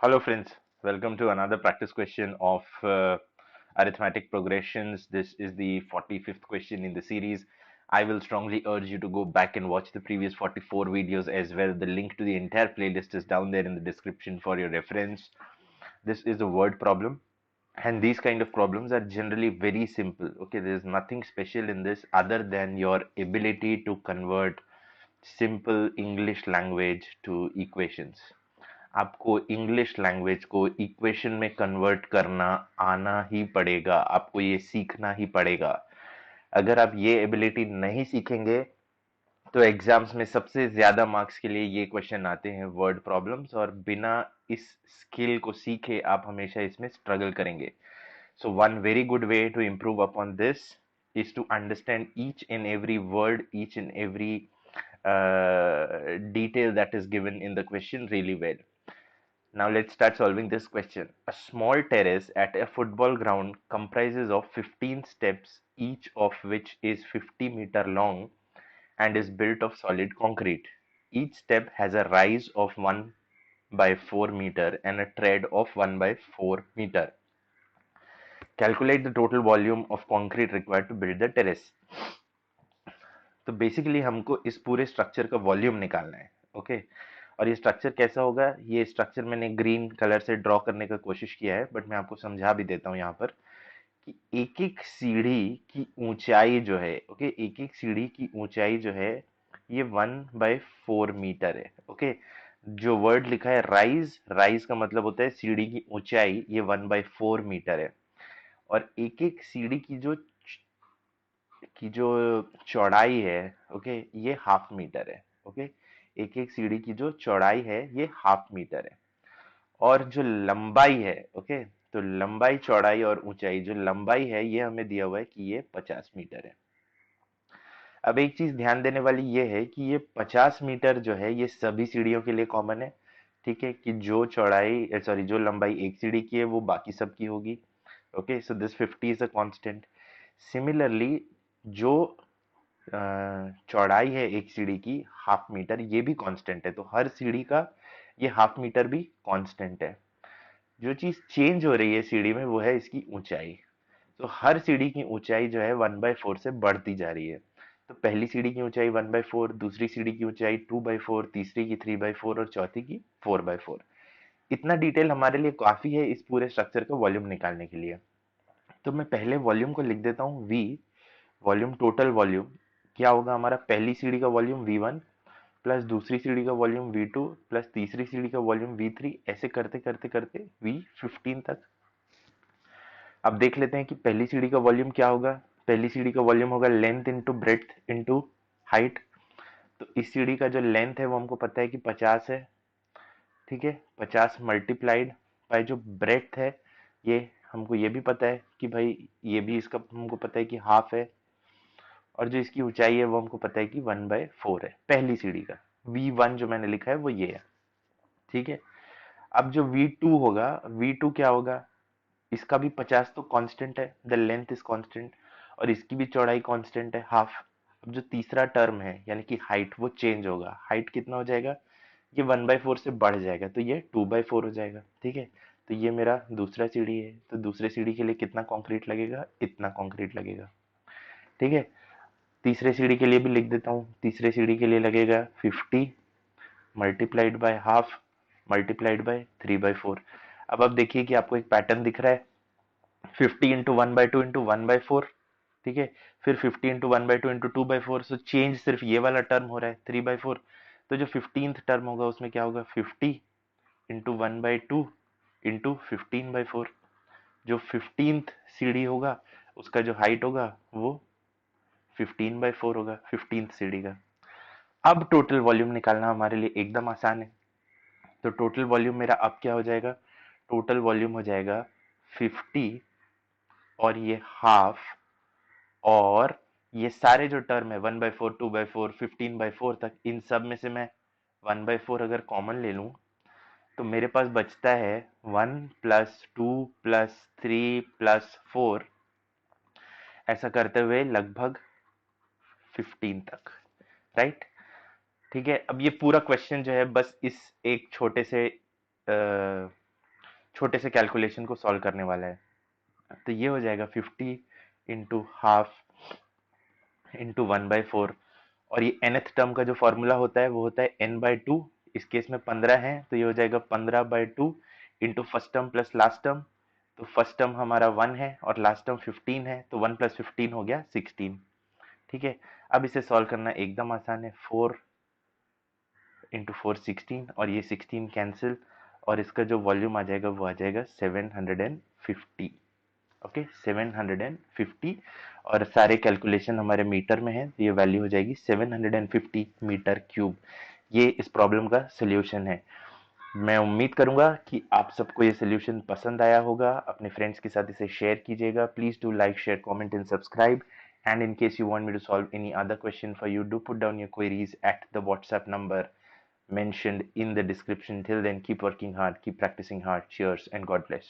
Hello, friends. Welcome to another practice question of arithmetic progressions. This is the 45th question in the series. I will strongly urge you to go back and watch the previous 44 videos as well. The link to the entire playlist is down there in the description for your reference. This is a word problem, and these kind of problems are generally very simple. Okay, there's nothing special in this other than your ability to convert simple English language to equations. आपको English language को equation में convert करना आना ही पड़ेगा, आपको ये सीखना ही पड़ेगा। अगर आप ये एबिलिटी नहीं सीखेंगे तो एग्जाम्स में सबसे ज्यादा मार्क्स के लिए ये क्वेश्चन आते हैं, वर्ड प्रॉब्लम्स, और बिना इस स्किल को सीखे आप हमेशा इसमें स्ट्रगल करेंगे। So one very good way to improve upon this is to understand each and every word, each and every detail that is given in the question really well. Now let's start solving this question. A small terrace at a football ground comprises of 15 steps, each of which is 50-meter long and is built of solid concrete. Each step has a rise of 1 by 4 meter and a tread of 1 by 4 meter. Calculate the total volume of concrete required to build the terrace. तो basically हमको इस पूरे structure का volume निकालना है। Okay, और ये structure कैसा होगा, ये स्ट्रक्चर मैंने ग्रीन कलर से ड्रॉ करने का कोशिश किया है, बट मैं आपको समझा भी देता हूँ यहाँ पर कि एक एक सीढ़ी की ऊंचाई जो है, ओके, एक एक सीढ़ी की ऊंचाई जो है ये 1/4 मीटर है। ओके, जो वर्ड लिखा है राइज, राइज का मतलब होता है सीढ़ी की ऊंचाई, ये 1/4 मीटर है। और एक एक सीढ़ी की जो चौड़ाई है, ओके, ये हाफ मीटर है। ओके, एक एक सीढ़ी की जो चौड़ाई है ये हाफ मीटर है। और जो लंबाई है, ओके, तो लंबाई, चौड़ाई और ऊंचाई, जो लंबाई है ये हमें दिया हुआ है कि ये 50 मीटर है। अब एक चीज ध्यान देने वाली ये है कि ये 50 मीटर जो है ये सभी सीढ़ियों के लिए कॉमन है। ठीक है, कि जो चौड़ाई, सॉरी, जो लंबाई एक सीढ़ी की है वो बाकी सब की होगी। Okay, so this 50 is a constant. Similarly, जो चौड़ाई है एक सीढ़ी की हाफ मीटर, ये भी कांस्टेंट है, तो हर सीढ़ी का ये हाफ मीटर भी कांस्टेंट है। जो चीज चेंज हो रही है सीढ़ी में वो है इसकी ऊंचाई। तो हर सीढ़ी की ऊंचाई जो है 1/4 से बढ़ती जा रही है। तो पहली सीढ़ी की ऊंचाई 1/4, दूसरी सीढ़ी की ऊंचाई 2/4, तीसरी की 3/4 और चौथी की 4/4। इतना डिटेल हमारे लिए काफी है इस पूरे स्ट्रक्चर का वॉल्यूम निकालने के लिए। तो मैं पहले वॉल्यूम को लिख देता हूँ V, वॉल्यूम, टोटल वॉल्यूम। क्या होगा हमारा, पहली सीढ़ी का वॉल्यूम V1 प्लस दूसरी सीढ़ी का वॉल्यूम V2 प्लस तीसरी सीढ़ी का वॉल्यूम V3, ऐसे करते करते करते V15 तक। अब देख लेते हैं कि पहली सीढ़ी का वॉल्यूम क्या होगा। पहली सीढ़ी का वॉल्यूम होगा length into breadth into height. तो इस सीढ़ी का जो लेंथ है वो हमको पता है कि 50 है। ठीक है, 50 मल्टीप्लाइड बाय जो ब्रेड्थ है, ये हमको ये भी पता है कि भाई, ये भी इसका हमको पता है कि हाफ है। और जो इसकी ऊंचाई है वो हमको पता है कि 1/4 है पहली सीढ़ी का। V1 जो मैंने लिखा है वो ये है। ठीक है, अब जो V2 होगा, V2 क्या होगा, इसका भी 50 तो कांस्टेंट है, द लेंथ इज कांस्टेंट, और इसकी भी चौड़ाई कांस्टेंट है, हाफ। अब जो तीसरा टर्म है यानी कि हाइट, वो चेंज होगा। हाइट कितना हो जाएगा, ये 1/4 से बढ़ जाएगा, तो ये 2/4 हो जाएगा। ठीक है, तो ये मेरा दूसरा सीढ़ी है, तो दूसरे सीढ़ी के लिए कितना कंक्रीट लगेगा, इतना कंक्रीट लगेगा। ठीक है, तीसरे सीढ़ी के लिए भी लिख देता हूँ, तीसरे सीढ़ी के लिए लगेगा 50 multiplied by half multiplied by 3/4। अब आप देखिए कि आपको एक पैटर्न दिख रहा है, 50 इंटू 1/2 इंटू 1/4। ठीक है, फिर 50 इंटू 1/2 इंटू 2/4। सो चेंज सिर्फ ये वाला टर्म हो रहा है 3/4। तो जो 15th टर्म होगा उसमें क्या होगा, 50 इंटू 1/2 इंटू 15/4। जो 15th सीढ़ी होगा उसका जो हाइट होगा वो 15/4 होगा, 15th सीढ़ी का। अब टोटल वॉल्यूम निकालना हमारे लिए एकदम आसान है। तो टोटल वॉल्यूम मेरा अब क्या हो जाएगा, टोटल वॉल्यूम हो जाएगा 50 और ये हाफ, और ये सारे जो टर्म है 1/4, 2/4, 15/4 तक, इन सब में से मैं 1/4 अगर कॉमन ले लूं तो मेरे पास बचता है 1+2+3+4, ऐसा करते हुए लगभग 15 तक। राइट, ठीक है। अब ये पूरा क्वेश्चन जो है बस इस एक छोटे से छोटे से कैलकुलेशन को सॉल्व करने वाला है। तो ये हो जाएगा 50 इंटू हाफ इंटू 1/4। और ये nth टर्म का जो फॉर्मूला होता है वो होता है n/2। इस केस में 15 है तो ये हो जाएगा 15/2 into first term plus last term. तो फर्स्ट टर्म हमारा 1 है और लास्ट टर्म 15 है, तो 1 + 15 हो गया 16। ठीक है, अब इसे सॉल्व करना एकदम आसान है। 4 इंटू 4 16, और ये 16 कैंसिल, और इसका जो वॉल्यूम आ जाएगा वो आ जाएगा 750। ओके, 750। और सारे कैलकुलेशन हमारे मीटर में है, तो ये वैल्यू हो जाएगी 750 मीटर क्यूब। ये इस प्रॉब्लम का सोल्यूशन है। मैं उम्मीद करूंगा कि आप सबको ये सोल्यूशन पसंद आया होगा। अपने फ्रेंड्स के साथ इसे शेयर कीजिएगा। Please do like, share, comment and subscribe. And in case you want me to solve any other question for you, do put down your queries at the WhatsApp number mentioned in the description. Till then, keep working hard, keep practicing hard. Cheers and God bless.